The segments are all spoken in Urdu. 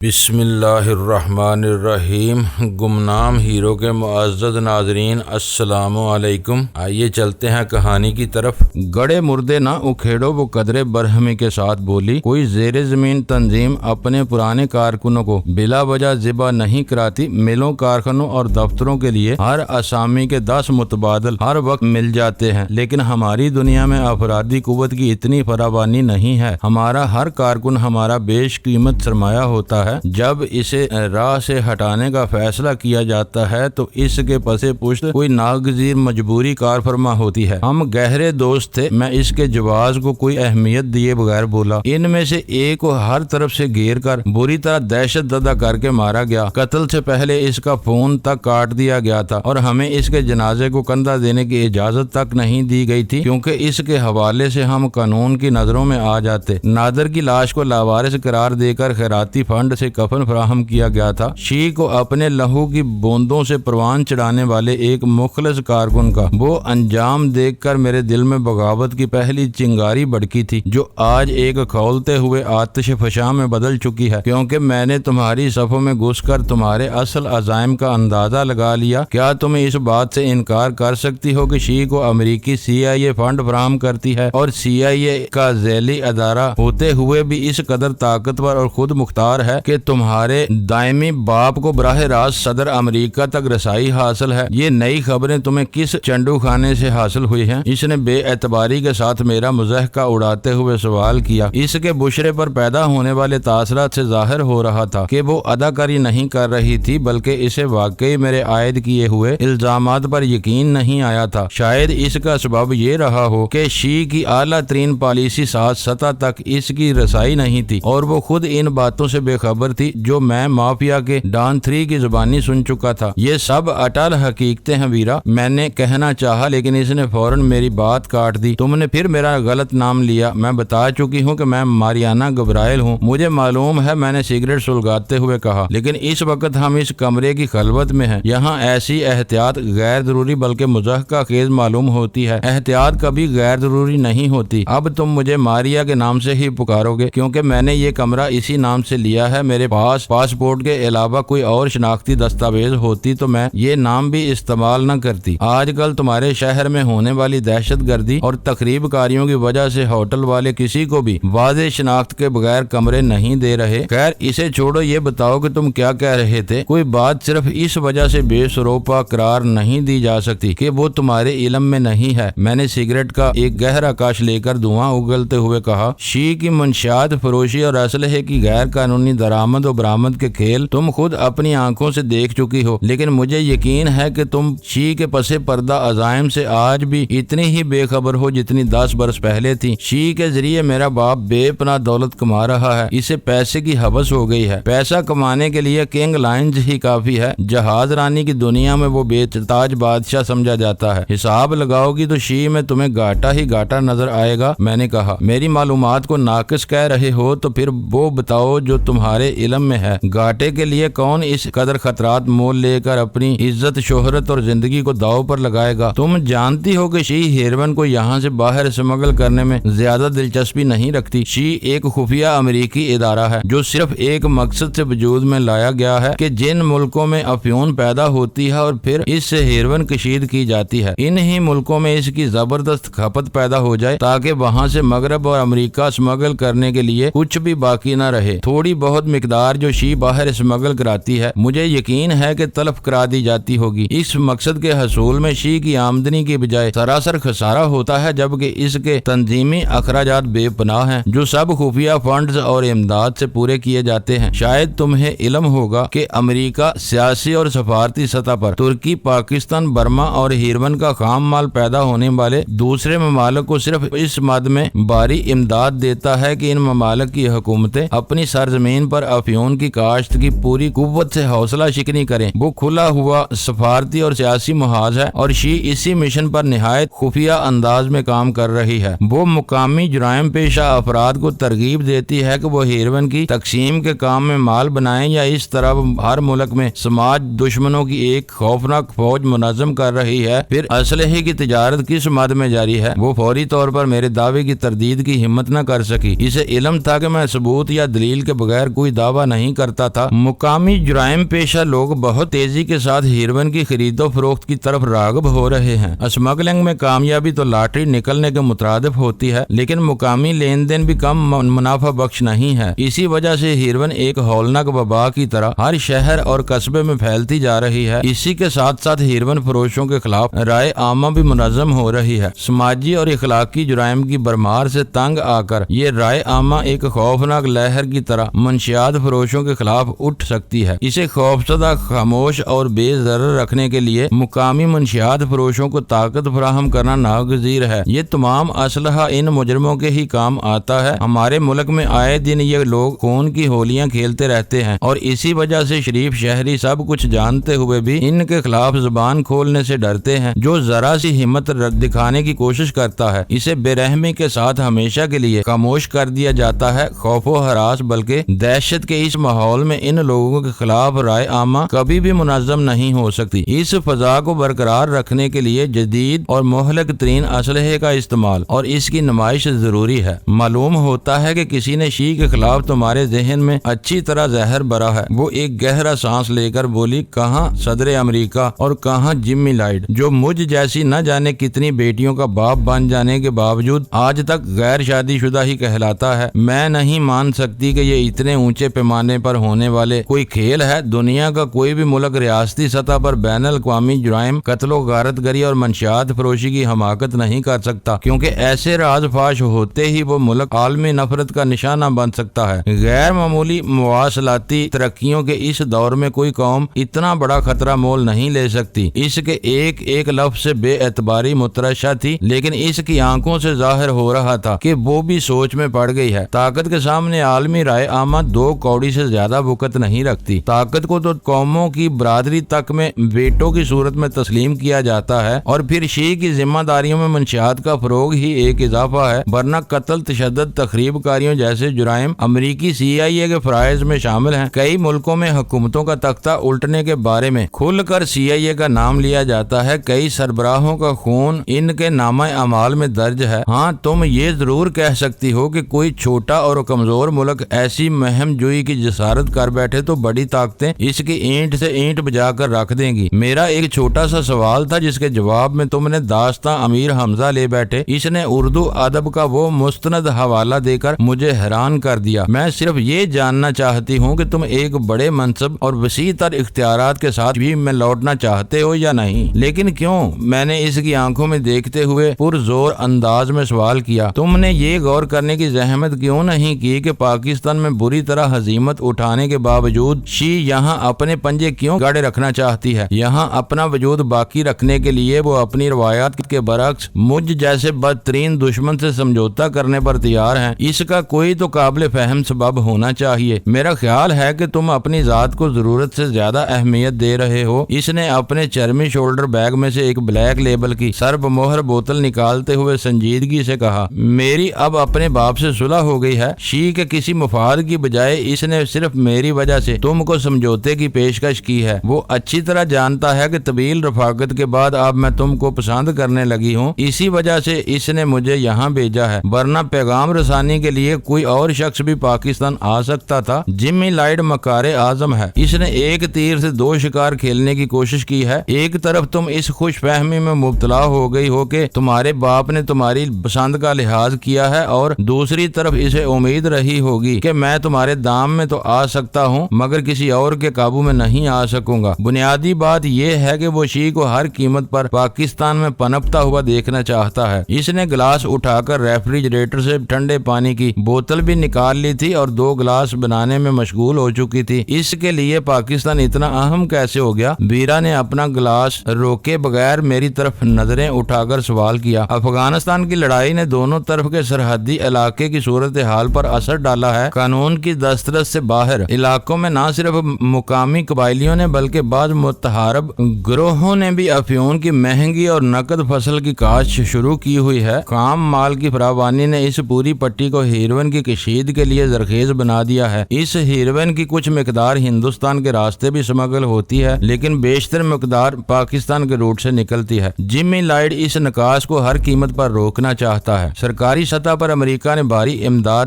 بسم اللہ الرحمن الرحیم۔ گمنام ہیرو کے معزز ناظرین السلام علیکم۔ آئیے چلتے ہیں کہانی کی طرف۔ گڑے مردے نہ اکھیڑو، وہ قدرے برہمی کے ساتھ بولی۔ کوئی زیر زمین تنظیم اپنے پرانے کارکنوں کو بلا وجہ ذبح نہیں کراتی۔ ملوں، کارخانوں اور دفتروں کے لیے ہر اسامی کے 10 متبادل ہر وقت مل جاتے ہیں، لیکن ہماری دنیا میں افرادی قوت کی اتنی فراوانی نہیں ہے۔ ہمارا ہر کارکن ہمارا بیش قیمت سرمایہ ہوتا ہے۔ جب اسے راہ سے ہٹانے کا فیصلہ کیا جاتا ہے تو اس کے پس پشت کوئی ناگزیر مجبوری کار فرما ہوتی ہے۔ ہم گہرے دوست تھے۔ میں اس کے جواز کو کوئی اہمیت دیے بغیر بولا۔ ان میں سے ایک کو ہر طرف سے گھیر کر بری طرح دہشت زدہ کر کے مارا گیا۔ قتل سے پہلے اس کا فون تک کاٹ دیا گیا تھا اور ہمیں اس کے جنازے کو کندھا دینے کی اجازت تک نہیں دی گئی تھی، کیونکہ اس کے حوالے سے ہم قانون کی نظروں میں آ جاتے۔ نادر کی لاش کو لاوارث قرار دے کر خیراتی فنڈ سے کفن فراہم کیا گیا تھا۔ شی کو اپنے لہو کی بوندوں سے پروان چڑھانے والے ایک مخلص کارکن کا وہ انجام دیکھ کر میرے دل میں بغاوت کی پہلی چنگاری بڑکی تھی، جو آج ایک کھولتے ہوئے آتش فشاں میں بدل چکی ہے، کیونکہ میں نے تمہاری صفوں میں گھس کر تمہارے اصل عزائم کا اندازہ لگا لیا۔ کیا تم اس بات سے انکار کر سکتی ہو کہ شی کو امریکی CIA فنڈ فراہم کرتی ہے اور CIA کا ذیلی ادارہ ہوتے ہوئے بھی اس قدر طاقتور اور خود مختار ہے کہ تمہارے دائمی باپ کو براہ راست صدر امریکہ تک رسائی حاصل ہے؟ یہ نئی خبریں تمہیں کس چنڈو خانے سے حاصل ہوئی ہیں؟ اس نے بے اعتباری کے ساتھ میرا مضحکہ اڑاتے ہوئے سوال کیا۔ اس کے بشرے پر پیدا ہونے والے تاثرات سے ظاہر ہو رہا تھا کہ وہ اداکاری نہیں کر رہی تھی، بلکہ اسے واقعی میرے عائد کیے ہوئے الزامات پر یقین نہیں آیا تھا۔ شاید اس کا سبب یہ رہا ہو کہ شی کی اعلیٰ ترین پالیسی ساز سطح تک اس کی رسائی نہیں تھی، اور وہ خود ان باتوں سے بے خبر تھی جو میں مافیا کے ڈان 3 کی زبانی سن چکا تھا۔ یہ سب اٹل حقیقتیں ہیں ویرا، میں نے کہنا چاہا، لیکن اس نے فوراً میری بات کاٹ دی۔ تم نے پھر میرا غلط نام لیا۔ میں بتا چکی ہوں کہ میں ماریانا گبرائل ہوں۔ مجھے معلوم ہے، میں نے سگریٹ سلگاتے ہوئے کہا، لیکن اس وقت ہم اس کمرے کی خلوت میں ہیں۔ یہاں ایسی احتیاط غیر ضروری بلکہ مضحکہ خیز معلوم ہوتی ہے۔ احتیاط کبھی غیر ضروری نہیں ہوتی۔ اب تم مجھے ماریا کے نام سے ہی پکارو گے، کیونکہ میں نے یہ کمرہ اسی نام سے لیا ہے۔ میرے پاس پاسپورٹ کے علاوہ کوئی اور شناختی دستاویز ہوتی تو میں یہ نام بھی استعمال نہ کرتی۔ آج کل تمہارے شہر میں ہونے والی دہشت گردی اور تخریب کاریوں کی وجہ سے ہوٹل والے کسی کو بھی واضح شناخت کے بغیر کمرے نہیں دے رہے۔ خیر، اسے چھوڑو، یہ بتاؤ کہ تم کیا کہہ رہے تھے؟ کوئی بات صرف اس وجہ سے بے سروپا قرار نہیں دی جا سکتی کہ وہ تمہارے علم میں نہیں ہے۔ میں نے سگریٹ کا ایک گہرا کاش لے کر دھواں اگلتے ہوئے کہا، شی کی منشیات فروشی اور اسلحے کی غیر قانونی درآمد و برآمد کے کھیل تم خود اپنی آنکھوں سے دیکھ چکی ہو، لیکن مجھے یقین ہے کہ تم شی کے پس پردہ عزائم سے آج بھی اتنی ہی بے خبر ہو جتنی 10 برس پہلے تھی۔ شی کے ذریعے میرا باپ بے پناہ دولت کما رہا ہے۔ اسے پیسے کی ہوس ہو گئی ہے۔ پیسہ کمانے کے لیے کنگ لائنز ہی کافی ہے۔ جہاز رانی کی دنیا میں وہ بے تاج بادشاہ سمجھا جاتا ہے۔ حساب لگاؤ گی تو شی میں تمہیں گھاٹا ہی گھاٹا نظر آئے گا۔ میں نے کہا، میری معلومات کو ناقص کہہ رہے ہو تو پھر وہ بتاؤ جو تمہارے علم میں ہے۔ گھاٹے کے لیے کون اس قدر خطرات مول لے کر اپنی عزت، شہرت اور زندگی کو داؤ پر لگائے گا؟ تم جانتی ہو کہ شی ہیروین کو یہاں سے باہر اسمگل کرنے میں زیادہ دلچسپی نہیں رکھتی۔ شی ایک خفیہ امریکی ادارہ ہے جو صرف ایک مقصد سے وجود میں لایا گیا ہے کہ جن ملکوں میں افیون پیدا ہوتی ہے اور پھر اس سے ہیروین کشید کی جاتی ہے، انہی ملکوں میں اس کی زبردست کھپت پیدا ہو جائے تاکہ وہاں سے مغرب اور امریکہ اسمگل کرنے کے لیے کچھ بھی باقی نہ رہے۔ تھوڑی بہت مقدار جو شی باہر اسمگل کراتی ہے، مجھے یقین ہے کہ تلف کرا دی جاتی ہوگی۔ اس مقصد کے حصول میں شی کی آمدنی کی بجائے سراسر خسارہ ہوتا ہے، جبکہ اس کے تنظیمی اخراجات بے پناہ ہیں جو سب خفیہ فنڈز اور امداد سے پورے کیے جاتے ہیں۔ شاید تمہیں علم ہوگا کہ امریکہ سیاسی اور سفارتی سطح پر ترکی، پاکستان، برما اور ہیروین کا خام مال پیدا ہونے والے دوسرے ممالک کو صرف اس مد میں باری امداد دیتا ہے کہ ان ممالک کی حکومتیں اپنی سرزمین پر افیون کی کاشت کی پوری قوت سے حوصلہ شکنی کریں۔ وہ کھلا ہوا سفارتی اور سیاسی محاذ ہے اور شی اسی مشن پر نہایت خفیہ انداز میں کام کر رہی ہے۔ وہ مقامی جرائم پیشہ افراد کو ترغیب دیتی ہے کہ وہ ہیروین کی تقسیم کے کام میں مال بنائیں، یا اس طرح ہر ملک میں سماج دشمنوں کی ایک خوفناک فوج منظم کر رہی ہے۔ پھر اسلحے کی تجارت کس مد میں جاری ہے؟ وہ فوری طور پر میرے دعوے کی تردید کی ہمت نہ کر سکی۔ اسے علم تھا کہ میں ثبوت یا دلیل کے بغیر کوئی کوئی دعویٰ نہیں کرتا تھا، مقامی جرائم پیشہ لوگ بہت تیزی کے ساتھ ہیروئن کی خرید و فروخت کی طرف راغب ہو رہے ہیں۔ اسمگلنگ میں کامیابی تو لاٹری نکلنے کے مترادف ہوتی ہے، لیکن مقامی لین دین بھی کم منافع بخش نہیں ہے۔ اسی وجہ سے ہیروئن ایک ہولناک وبا کی طرح ہر شہر اور قصبے میں پھیلتی جا رہی ہے۔ اسی کے ساتھ ساتھ ہیروئن فروشوں کے خلاف رائے عامہ بھی منظم ہو رہی ہے۔ سماجی اور اخلاقی جرائم کی بھرمار سے تنگ آ کر یہ رائے عامہ ایک خوفناک لہر کی طرح منشیات فروشوں کے خلاف اٹھ سکتی ہے۔ اسے خوفزدہ، خاموش اور بے ضرر رکھنے کے لیے مقامی منشیات فروشوں کو طاقت فراہم کرنا ناگزیر ہے۔ یہ تمام اسلحہ ان مجرموں کے ہی کام آتا ہے۔ ہمارے ملک میں آئے دن یہ لوگ خون کی ہولیاں کھیلتے رہتے ہیں، اور اسی وجہ سے شریف شہری سب کچھ جانتے ہوئے بھی ان کے خلاف زبان کھولنے سے ڈرتے ہیں۔ جو ذرا سی ہمت دکھانے کی کوشش کرتا ہے، اسے بے رحمی کے ساتھ ہمیشہ کے لیے خاموش کر دیا جاتا ہے۔ خوف و ہراس بلکہ دہشت کے اس ماحول میں ان لوگوں کے خلاف رائے عامہ کبھی بھی منظم نہیں ہو سکتی۔ اس فضا کو برقرار رکھنے کے لیے جدید اور مہلک ترین اسلحے کا استعمال اور اس کی نمائش ضروری ہے۔ معلوم ہوتا ہے کہ کسی نے شیعہ کے خلاف تمہارے ذہن میں اچھی طرح زہر بھرا ہے۔ وہ ایک گہرا سانس لے کر بولی، کہاں صدر امریکہ اور کہاں جمی لائیڈ، جو مجھ جیسی نہ جانے کتنی بیٹیوں کا باپ بن جانے کے باوجود آج تک غیر شادی شدہ ہی کہلاتا ہے۔ میں نہیں مان سکتی کہ یہ اتنے اونچے پیمانے پر ہونے والے کوئی کھیل ہے۔ دنیا کا کوئی بھی ملک ریاستی سطح پر بین الاقوامی جرائم، قتل و غارت گری اور منشیات فروشی کی حماقت نہیں کر سکتا، کیونکہ ایسے راز فاش ہوتے ہی وہ ملک عالمی نفرت کا نشانہ بن سکتا ہے۔ غیر معمولی مواصلاتی ترقیوں کے اس دور میں کوئی قوم اتنا بڑا خطرہ مول نہیں لے سکتی۔ اس کے ایک ایک لفظ سے بے اعتباری مترشح تھی، لیکن اس کی آنکھوں سے ظاہر ہو رہا تھا کہ وہ بھی سوچ میں پڑ گئی ہے۔ طاقت کے سامنے عالمی رائے عامہ 2 کوڑی سے زیادہ وقت نہیں رکھتی۔ طاقت کو تو قوموں کی برادری تک میں ویٹو کی صورت میں تسلیم کیا جاتا ہے، اور پھر شیعہ کی ذمہ داریوں میں منشیات کا فروغ ہی ایک اضافہ ہے، ورنہ قتل، تشدد، تخریب کاریوں جیسے جرائم امریکی CIA کے فرائض میں شامل ہیں۔ کئی ملکوں میں حکومتوں کا تختہ الٹنے کے بارے میں کھل کر CIA کا نام لیا جاتا ہے۔ کئی سربراہوں کا خون ان کے نامہ اعمال میں درج ہے۔ ہاں، تم یہ ضرور کہہ سکتی ہو کہ کوئی چھوٹا اور کمزور ملک ایسی مہم جوئی کی جسارت کر بیٹھے تو بڑی طاقتیں اس کی اینٹ سے اینٹ بجا کر رکھ دیں گی۔ میرا ایک چھوٹا سا سوال تھا جس کے جواب میں تم نے داستان امیر حمزہ لے بیٹھے۔ اس نے اردو ادب کا وہ مستند حوالہ دے کر مجھے حیران کر دیا۔ میں صرف یہ جاننا چاہتی ہوں کہ تم ایک بڑے منصب اور وسیع تر اختیارات کے ساتھ بھی میں لوٹنا چاہتے ہو یا نہیں؟ لیکن کیوں؟ میں نے اس کی آنکھوں میں دیکھتے ہوئے پرزور انداز میں سوال کیا۔ تم نے یہ غور کرنے کی زحمت کیوں نہیں کی کہ پاکستان میں بری طرح ہزیمت اٹھانے کے باوجود شیعہ یہاں اپنے پنجے کیوں گاڑے رکھنا چاہتی ہے؟ یہاں اپنا وجود باقی رکھنے کے لیے وہ اپنی روایات کے برعکس مجھ جیسے بدترین دشمن سے سمجھوتا کرنے پر تیار ہیں۔ اس کا کوئی تو قابل فہم سبب ہونا چاہیے۔ میرا خیال ہے کہ تم اپنی ذات کو ضرورت سے زیادہ اہمیت دے رہے ہو۔ اس نے اپنے چرمی شولڈر بیگ میں سے ایک بلیک لیبل کی سرب مہر بوتل نکالتے ہوئے سنجیدگی سے کہا، میری اب اپنے باپ سے صلح ہو گئی ہے۔ شیعہ کے کسی مفاد کی بجائے اس نے صرف میری وجہ سے تم کو سمجھوتے کی پیشکش کی ہے۔ وہ اچھی طرح جانتا ہے کہ طویل رفاقت کے بعد اب میں تم کو پسند کرنے لگی ہوں، اسی وجہ سے اس نے مجھے یہاں بھیجا ہے، ورنہ پیغام رسانی کے لیے کوئی اور شخص بھی پاکستان آ سکتا تھا۔ جمی لائیڈ مکار اعظم ہے۔ اس نے ایک تیر سے 2 شکار کھیلنے کی کوشش کی ہے۔ ایک طرف تم اس خوش فہمی میں مبتلا ہو گئی ہو کہ تمہارے باپ نے تمہاری پسند کا لحاظ کیا ہے، اور دوسری طرف اسے امید رہی ہوگی کہ میں تمہارے دام میں تو آ سکتا ہوں مگر کسی اور کے قابو میں نہیں آ سکوں گا۔ بنیادی بات یہ ہے کہ وہ شیعہ کو ہر قیمت پر پاکستان میں پنپتا ہوا دیکھنا چاہتا ہے۔ اس نے گلاس اٹھا کر ریفریجریٹر سے ٹھنڈے پانی کی بوتل بھی نکال لی تھی اور 2 گلاس بنانے میں مشغول ہو چکی تھی۔ اس کے لیے پاکستان اتنا اہم کیسے ہو گیا؟ بیرا نے اپنا گلاس روکے بغیر میری طرف نظریں اٹھا کر سوال کیا۔ افغانستان کی لڑائی نے دونوں طرف کے سرحدی علاقے کی صورتحال پر اثر ڈالا ہے۔ قانون کی دسترس سے باہر علاقوں میں نہ صرف مقامی قبائلیوں نے بلکہ بعض متحارب گروہوں نے بھی افیون کی مہنگی اور نقد فصل کی کاشت شروع کی ہوئی ہے۔ خام مال کی فراوانی نے اس پوری پٹی کو ہیروئن کی کشید کے لیے زرخیز بنا دیا ہے۔ اس ہیروئن کی کچھ مقدار ہندوستان کے راستے بھی سمگل ہوتی ہے، لیکن بیشتر مقدار پاکستان کے روٹ سے نکلتی ہے۔ جمی لائیڈ اس نکاس کو ہر قیمت پر روکنا چاہتا ہے۔ سرکاری سطح پر امریکہ نے بھاری امداد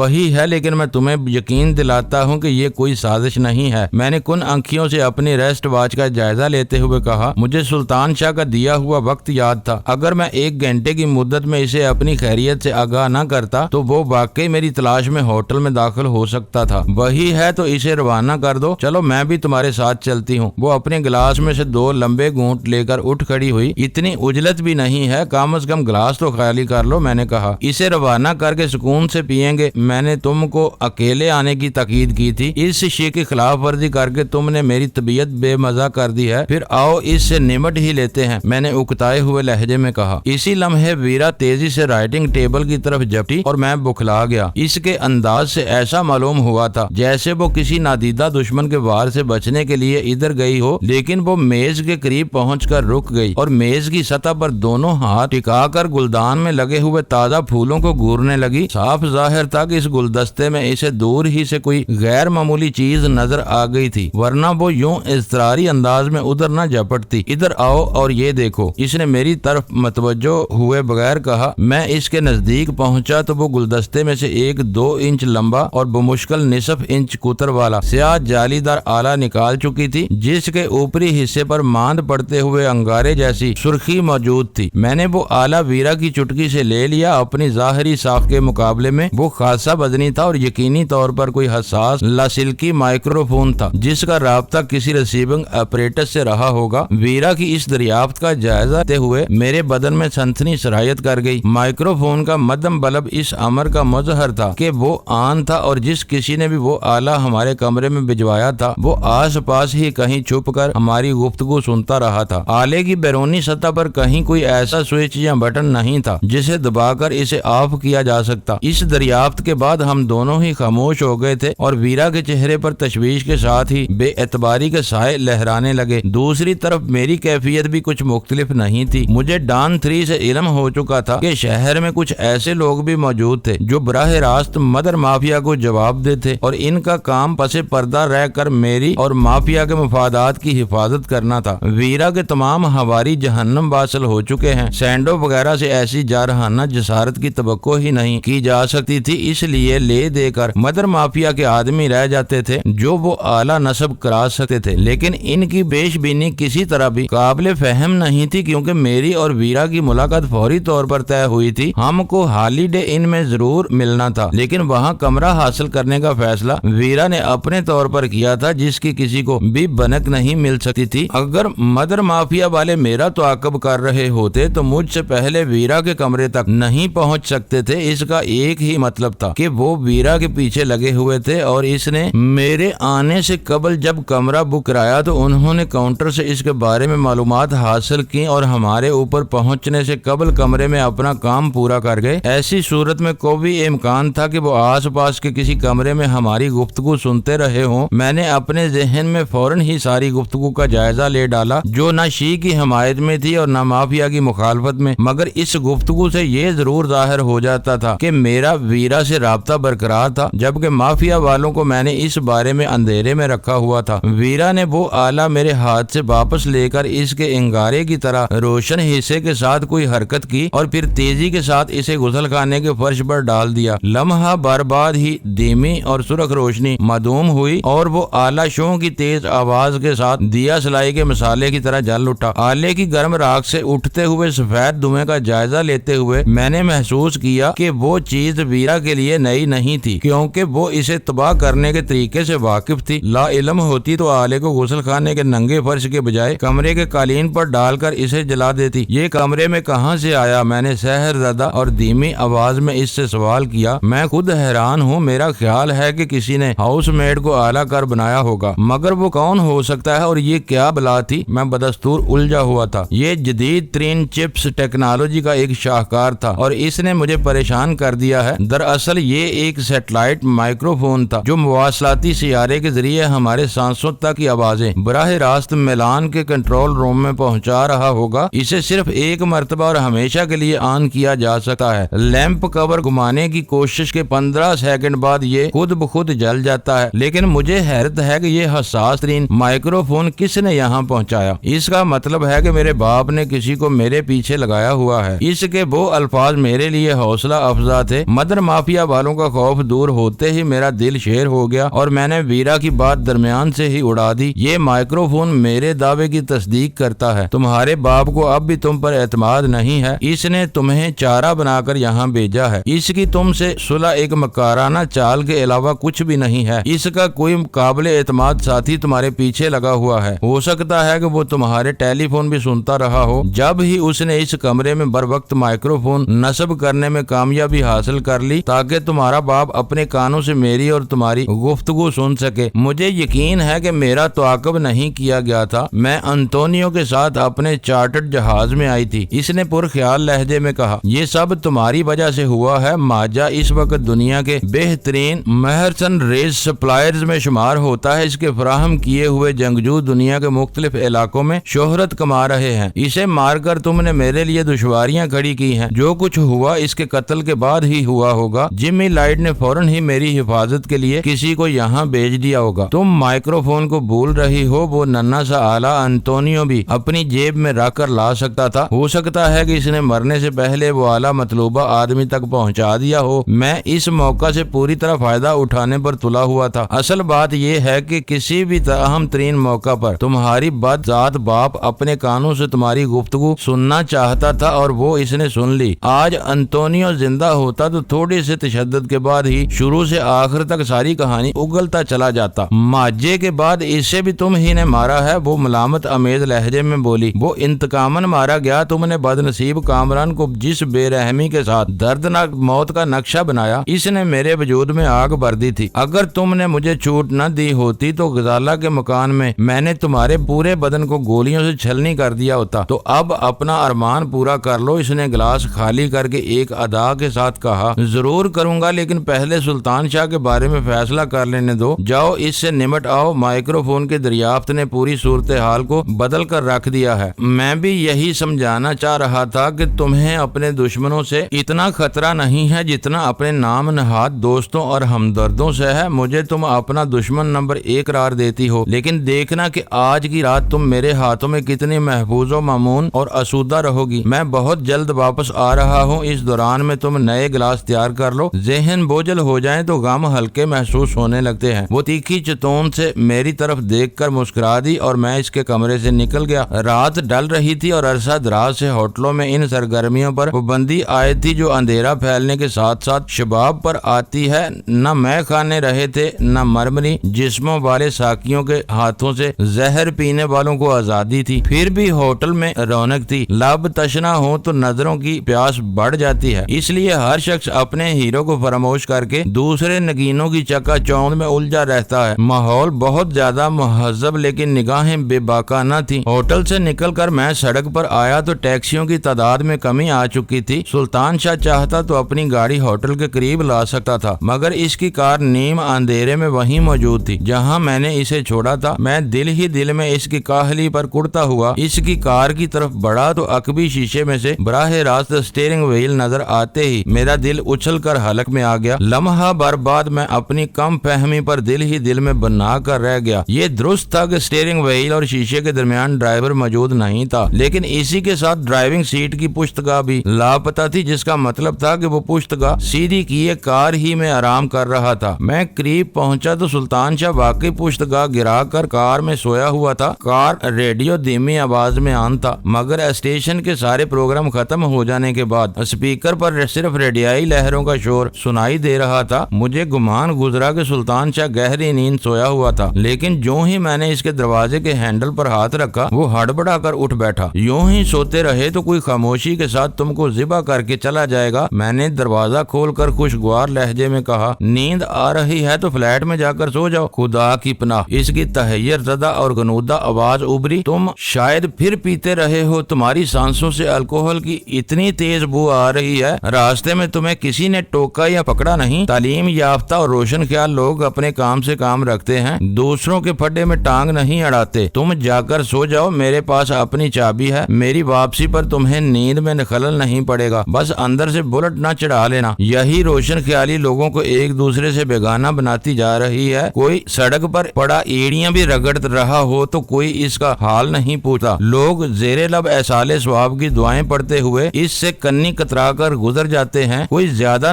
وہی ہے، لیکن میں تمہیں یقین دلاتا ہوں کہ یہ کوئی سازش نہیں ہے۔ میں نے کن آنکھیوں سے اپنی ریسٹ واچ کا جائزہ لیتے ہوئے کہا، مجھے سلطان شاہ کا دیا ہوا وقت یاد تھا۔ اگر میں 1 گھنٹے کی مدت میں اسے اپنی خیریت سے آگاہ نہ کرتا تو وہ واقعی میری تلاش میں ہوٹل میں داخل ہو سکتا تھا۔ وہی ہے تو اسے روانہ کر دو۔ چلو میں بھی تمہارے ساتھ چلتی ہوں۔ وہ اپنے گلاس میں سے 2 لمبے گھونٹ لے کر اٹھ کھڑی ہوئی۔ اتنی عجلت بھی نہیں ہے، کم از کم گلاس تو خالی کر لو، میں نے کہا۔ اسے روانہ کر کے سکون سے پئیں گے۔ میں نے تم کو اکیلے آنے کی تاکید کی تھی، اس شے کی خلاف ورزی کر کے تم نے میری طبیعت بے مزہ کر دی ہے، پھر آؤ اس سے نمٹ ہی لیتے ہیں، میں نے اکتائے ہوئے لہجے میں کہا۔ اسی لمحے ویرا تیزی سے رائٹنگ ٹیبل کی طرف جھپٹی اور میں بکھلا گیا۔ اس کے انداز سے ایسا معلوم ہوا تھا جیسے وہ کسی نادیدہ دشمن کے وار سے بچنے کے لیے ادھر گئی ہو، لیکن وہ میز کے قریب پہنچ کر رک گئی اور میز کی سطح پر دونوں ہاتھ ٹکا کر گلدان میں لگے ہوئے تازہ پھولوں کو گورنے لگی۔ صاف ظاہر تھا کہ اس گلدستے میں اسے دور ہی سے کوئی غیر معمولی چیز نظر آ گئی تھی، ورنہ وہ یوں اضطراری انداز میں ادھر نہ جھپٹتی۔ ادھر آؤ اور یہ دیکھو، اس نے میری طرف متوجہ ہوئے بغیر کہا۔ میں اس کے نزدیک پہنچا تو وہ گلدستے میں سے ایک 2 انچ لمبا اور بمشکل نصف انچ قطر والا سیاہ جالی دار آلہ نکال چکی تھی، جس کے اوپری حصے پر ماند پڑتے ہوئے انگارے جیسی سرخی موجود تھی۔ میں نے وہ آلہ ویرا کی چٹکی سے لے لیا۔ اپنی ظاہری ساخت کے مقابلے میں وہ خاصا وزنی تھا اور یقینی طور پر کوئی حساس لاسلکی مائکرو فون تھا جس کا رابطہ کسی ریسیونگ اپریٹس سے رہا ہوگا۔ ویرا کی اس دریافت کا جائزہ لیتے ہوئے میرے بدن میں سنسنی سرایت کر گئی۔ مائکرو فون کا مدم بلب اس امر کا مظہر تھا کہ وہ آن تھا اور جس کسی نے بھی وہ آلہ ہمارے کمرے میں بھجوایا تھا وہ آس پاس ہی کہیں چھپ کر ہماری گفتگو سنتا رہا تھا۔ آلے کی بیرونی سطح پر کہیں کوئی ایسا سوئچ یا بٹن نہیں تھا جسے دبا کر اسے آف کیا جا سکتا۔ اس دریافت کے بعد ہم دونوں ہی خاموش ہو گئے تھے اور ویرا کے چہرے پر تشویش کے ساتھ ہی بے اعتباری کے سائے لہرانے لگے۔ دوسری طرف میری کیفیت بھی کچھ مختلف نہیں تھی۔ مجھے ڈان 3 سے علم ہو چکا تھا کہ شہر میں کچھ ایسے لوگ بھی موجود تھے جو براہ راست مدر مافیا کو جواب دیتے اور ان کا کام پس پردہ رہ کر میری اور مافیا کے مفادات کی حفاظت کرنا تھا۔ ویرا کے تمام ہواری جہنم واصل ہو چکے ہیں۔ سینڈو وغیرہ سے ایسی جارحانہ جسارت کی توقع ہی نہیں کی جا سکتی تھی، اس لیے لے دے کر مدر مافیا کے آدمی رہ جاتے تھے جو وہ اعلیٰ نسب کرا سکتے تھے، لیکن ان کی پیش بینی کسی طرح بھی قابل فہم نہیں تھی کیونکہ میری اور ویرا کی ملاقات فوری طور پر طے ہوئی تھی۔ ہم کو ہالیڈے ان میں ضرور ملنا تھا، لیکن وہاں کمرہ حاصل کرنے کا فیصلہ ویرا نے اپنے طور پر کیا تھا جس کی کسی کو بھی بنک نہیں مل سکتی تھی۔ اگر مدر مافیا والے میرا تعاقب کر رہے ہوتے تو مجھ سے پہلے ویرا کے کمرے تک نہیں پہنچ سکتے تھے۔ اس کا ایک ہی مطلب تھا کہ وہ ویرا کے پیچھے لگے ہوئے تھے اور اس نے میرے آنے سے قبل جب کمرہ بک کرایا تو انہوں نے کاؤنٹر سے اس کے بارے میں معلومات حاصل کی اور ہمارے اوپر پہنچنے سے قبل کمرے میں اپنا کام پورا کر گئے۔ ایسی صورت میں کوئی امکان تھا کہ وہ آس پاس کے کسی کمرے میں ہماری گفتگو سنتے رہے ہوں۔ میں نے اپنے ذہن میں فوراً ہی ساری گفتگو کا جائزہ لے ڈالا جو نہ شی کی حمایت میں تھی اور نہ مافیا کی مخالفت میں، مگر اس گفتگو سے یہ ضرور ظاہر ہو جاتا تھا کہ میرا ویرا سے رابطہ برقرار تھا، جبکہ مافیا والوں کو میں نے اس بارے میں اندھیرے میں رکھا ہوا تھا۔ ویرا نے وہ آلہ میرے ہاتھ سے واپس لے کر اس کے انگارے کی طرح روشن حصے کے ساتھ کوئی حرکت کی اور پھر تیزی کے ساتھ اسے غسل خانے کے فرش پر ڈال دیا۔ لمحہ برباد ہی دھیمی اور سرخ روشنی معدوم ہوئی اور وہ آلہ شوں کی تیز آواز کے ساتھ دیا سلائی کے مسالے کی طرح جل اٹھا۔ آلے کی گرم راکھ سے اٹھتے ہوئے سفید دھوئیں کا جائزہ لیتے ہوئے میں نے محسوس کیا کہ وہ چیز ویرا کے لیے نئی نہیں تھی کیونکہ وہ اسے تباہ کرنے کے طریقے سے واقف تھی۔ لا علم ہوتی تو آلے کو غسل خانے کے ننگے فرش کے بجائے کمرے کے قالین پر ڈال کر اسے جلا دیتی۔ یہ کمرے میں کہاں سے آیا؟ میں نے سحر زدہ اور دھیمی آواز میں اس سے سوال کیا۔ میں خود حیران ہوں، میرا خیال ہے کہ کسی نے ہاؤس میڈ کو آلہ کر بنایا ہوگا، مگر وہ کون ہو سکتا ہے اور یہ کیا بلا تھی؟ میں بدستور الجھا ہوا تھا۔ یہ جدید ترین چپس ٹیکنالوجی کا ایک شاہکار تھا اور اس نے مجھے پریشان کر دیا ہے۔ دراصل یہ ایک سیٹلائٹ مائکرو فون تھا جو مواصلاتی سیارے کے ذریعے ہمارے سانسوں تک کی آوازیں براہ راست میلان کے کنٹرول روم میں پہنچا رہا ہوگا۔ اسے صرف ایک مرتبہ اور ہمیشہ کے لیے آن کیا جا سکتا ہے۔ لیمپ کور گھمانے کی کوشش کے 15 سیکنڈ بعد یہ خود بخود جل جاتا ہے، لیکن مجھے حیرت ہے کہ یہ حساس ترین مائکرو فون کس نے یہاں پہنچایا؟ اس کا مطلب ہے کہ میرے باپ نے کسی کو میرے پیچھے لگایا ہوا ہے۔ اس کے وہ الفاظ میرے لیے حوصلہ افزا تھے۔ مدر مافیا والوں کا خوف دور ہوتے ہی میرا دل شیر ہو گیا اور میں نے ویرا کی بات درمیان سے ہی اڑا دی۔ یہ مائکرو فون میرے دعوے کی تصدیق کرتا ہے، تمہارے باپ کو اب بھی تم پر اعتماد نہیں ہے، اس نے تمہیں چارہ بنا کر یہاں بھیجا ہے، اس کی تم سے صلح ایک مکارانہ چال کے علاوہ کچھ بھی نہیں ہے، اس کا کوئی قابل اعتماد ساتھی تمہارے پیچھے لگا ہوا ہے، ہو سکتا ہے کہ وہ تمہارے ٹیلی فون بھی سنتا رہا ہو۔ جب ہی اس نے اس کمرے میں بر وقت مائکرو فون نصب کرنے میں کامیابی حاصل کر لی تاکہ تمہارا باپ اپنے کانوں سے میری اور تمہاری گفتگو سن سکے۔ مجھے یقین ہے کہ میرا تعاقب نہیں کیا گیا تھا، میں انتونیو کے ساتھ اپنے چارٹرڈ جہاز میں آئی تھی، اس نے پرخیال لہجے میں کہا۔ یہ سب تمہاری وجہ سے ہوا ہے، ماجا اس وقت دنیا کے بہترین مہرسن ریز سپلائرز میں شمار ہوتا ہے، اس کے فراہم کیے ہوئے جنگجو دنیا کے مختلف علاقوں میں شہرت کما رہے ہیں، اسے مار کر تم نے میرے لیے دشواریاں کھڑی کی ہیں، جو کچھ ہوا اس کے قتل کے بعد ہی ہوا ہوگا، جمی لائٹ نے فوراً ہی میری حفاظت کے لیے کسی کو یہاں بھیج دیا ہوگا، تم مائکرو فون کو بھول رہی ہو، وہ ننھا سا آلہ انتونیو بھی اپنی جیب میں رکھ کر لا سکتا تھا، ہو سکتا ہے کہ اس نے مرنے سے پہلے وہ آلہ مطلوبہ آدمی تک پہنچا دیا ہو، میں اس موقع سے پوری طرح فائدہ اٹھانے پر تلا ہوا تھا، اصل بات یہ ہے کہ کسی بھی اہم ترین موقع پر تمہاری بد ذات باپ اپنے کانوں سے تمہاری گفتگو سننا چاہتا تھا اور وہ اس نے سن لی، آج انتونیو زندہ ہوتا تو تھوڑی سے تشدد کے بعد ہی شروع سے آخر تک ساری کہانی اگلتا چلا جاتا، ماجے کے بعد اسے بھی تم ہی نے مارا ہے، وہ ملامت امیز لہجے میں بولی، وہ انتقاماً مارا گیا، تم نے بد نصیب کامران کو جس بے رحمی کے ساتھ دردناک موت کا نقشہ بنایا، اس نے میرے وجود میں آگ بھر دی تھی، اگر تم نے مجھے چھوٹ نہ دی ہوتی تو غزالہ کے مکان میں نے تمہارے پورے بدن کو گولیوں سے چھلنی کر دیا ہوتا، تو اب اپنا ارمان پورا کر لو، اس نے گلاس خالی کر کے ایک ادا کے ساتھ کہا، ضرور کروں گا لیکن پہلے سلطان شاہ کے بارے میں فیصلہ کر لینے دو، جاؤ اس سے نمٹ آؤ، مائکرو فون کی دریافت نے پوری صورتحال کو بدل کر رکھ دیا ہے، میں بھی یہی سمجھانا چاہ رہا تھا کہ تمہیں اپنے دشمنوں سے اتنا خطرہ نہیں ہے جتنا اپنے نام نہاد دوستوں اور ہمدردوں سے ہے، مجھے تم اپنا دشمن نمبر 1 قرار دیتی ہو، لیکن دیکھنا کہ آج کی رات تم میرے ہاتھوں میں کتنی محفوظ و مامون اور آسودہ رہو گی، میں بہت جلد واپس آ رہا ہوں، اس دوران میں تم نئے گلاس تیار کر لو، ذہن بوجھل ہو جائیں تو غم ہلکے محسوس ہونے لگتے ہیں، وہ تیکھی چتون سے میری طرف دیکھ کر مسکرا دی اور میں اس کے کمرے سے نکل گیا، رات ڈل رہی تھی اور عرصہ دراز سے ہوٹلوں میں ان سرگرمیوں پر پابندی آئی تھی جو اندھیرا پھیلنے کے ساتھ ساتھ شباب پر آتی ہے، نہ میں کھانے رہے تھے نہ مرمری جسموں والے ساکیوں کے ہاتھوں سے زہر پینے والوں کو آزادی تھی، پھر بھی ہوٹل میں رونق تھی، لب تشنا ہو تو نظروں کی پیاس بڑھ جاتی ہے، اس لیے ہر شخص اپنے ہیرو کو فراموش کر کے دوسرے نگینوں کی چکا چوند میں الجھا رہتا ہے، ماحول بہت زیادہ مہذب لیکن نگاہیں بے باکہ نہ تھی، ہوٹل سے نکل کر میں سڑک پر آیا تو ٹیکسیوں کی تعداد میں کمی آ چکی تھی، سلطان شاہ چاہتا تو اپنی گاڑی ہوٹل کے قریب لا سکتا تھا مگر اس کی کار نیم اندھیرے میں وہیں موجود تھی جہاں میں نے اسے چھوڑا تھا، میں دل ہی دل میں اس کی کاہلی پر کڑتا ہوا اس کی کار کی طرف بڑھا تو عقبی شیشے میں سے براہ راست اسٹیئرنگ وہیل نظر آتے ہی میرا دل اچھل کر حلق میں آ گیا، لمحہ بھر بعد میں اپنی کم فہمی پر دل ہی دل میں بنا کر رہ گیا، یہ درست تھا کہ اسٹیئرنگ وہیل اور شیشے کے درمیان ڈرائیور موجود نہیں تھا، لیکن اسی کے ساتھ ڈرائیونگ سیٹ کی پشتگاہ بھی لاپتہ تھی، جس کا مطلب تھا کہ وہ پشتگاہ سیدھی کیے کار ہی میں آرام کر رہا تھا، میں قریب پہنچا تو سلطان شاہ واقعی پشتگاہ گرا کر کار میں سویا ہوا تھا، کار ریڈیو دھیمی آواز میں آن تھا مگر اسٹیشن کے سارے پروگرام ختم ہو جانے کے بعد اسپیکر پر صرف ریڈیائی لہروں کا شور سنائی دے رہا تھا، مجھے گمان گزرا کہ سلطان شاہ گہری نیند سویا ہوا تھا، لیکن جو ہی میں نے اس کے دروازے کے ہینڈل پر ہاتھ رکھا وہ ہڑبڑا کر اٹھ بیٹھا، یوں ہی سوتے رہے تو کوئی خاموشی کے ساتھ تم کو ذبح کر کے چلا جائے گا، میں نے دروازہ کھول کر خوشگوار لہجے میں کہا، نیند آ رہی ہے تو فلیٹ میں جا کر سو جاؤ، خدا کی پناہ، اس کی تحیر زدہ اور غنودہ آواز ابری، تم شاید پھر پیتے رہے ہو، تمہاری سانسوں سے الکوہل کی اتنی تیز بو آ رہی ہے، راستے میں تمہیں کسی نے ٹوکا یا پکڑا نہیں، تعلیم یافتہ اور روشن خیال لوگ اپنے کام سے کام رکھتے ہیں، دوسروں کے پھڈے میں ٹانگ نہیں اڑاتے، تم جا کر سو جاؤ، میرے پاس اپنی چابی ہے، میری واپسی پر تمہیں نیند میں خلل نہیں پڑے گا، بس اندر سے بلٹ نہ چڑھا لینا، یہی روشن خیالی لوگوں کو ایک دوسرے سے بیگانہ بناتی جا رہی ہے، کوئی سڑک پر پڑا ایڑیاں بھی رگڑ رہا ہو تو کوئی اس کا حال نہیں پوچھتا، لوگ زیر لب احصال ثواب کی دعائیں پڑھتے ہوئے اس سے کنی کترا کر گزر جاتے ہیں، کوئی زیادہ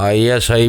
ISI